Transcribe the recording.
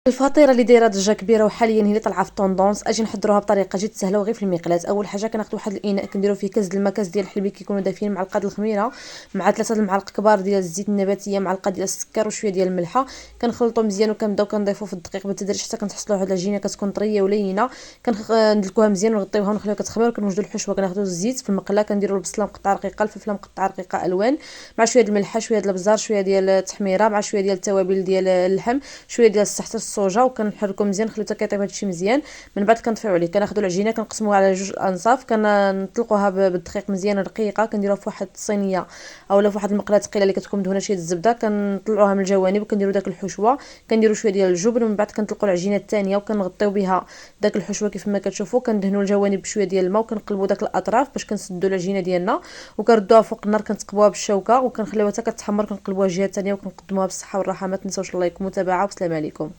الفطيره اللي دايره ضجه كبيره وحاليا هي اللي طالعه في طوندونس، اجي نحضروها بطريقه جد سهله وغير في المقلاة. اول حاجه كناخذ واحد الاناء كنديروا فيه كاس الماء، كاس ديال الحليب كيكونوا دافيين، معلقه الخميره مع 3 المعالق كبار ديال الزيت النباتيه، معلقه ديال السكر وشويه ديال الملحه. كنخلطوا مزيان وكنبداو كنضيفوا في الدقيق بالتدريج حتى كنحصلوا على العجينه كتكون طريه ولينه. كندلكوها مزيان ونغطيوها ونخليوها كتخمر. كنوجدوا الحشوه، كناخذوا الزيت في المقله، كنديروا البصله مقطعه رقيقه، الفلفله مقطعه رقيقه الوان، مع شويه الملحه، شويه الابزار، شويه ديال التحميره، مع شويه ديال التوابل ديال اللحم، شويه ديال السحت الصوجا، وكنحركو مزيان نخليو حتى كيطيب هادشي مزيان. من بعد كنطفيو عليه، كناخذوا العجينه كنقسموها على جوج انصاف، كنطلقوها بالدقيق مزيان رقيقه، كنديروها في واحد الصينيه اولا في واحد المقله ثقيله اللي كتكون مدهونه شويه الزبده، كنطلعوها من الجوانب وكنديروا داك الحشوه، كنديروا شويه ديال الجبن، ومن بعد كنطلقوا العجينه الثانيه وكنغطيو بها داك الحشوه كيف ما كتشوفوا، كندهنوا الجوانب بشويه ديال الماء وكنقلبوا داك الاطراف باش كنسدوا العجينه ديالنا، وكنردوها فوق النار كنتقبوها بالشوكه وكنخليوها حتى كتحمر، كنقلبوها الجهه الثانيه وكنقدموها بالصحه والراحه. ما تنساوش اللايك والمتابعه، والسلام عليكم.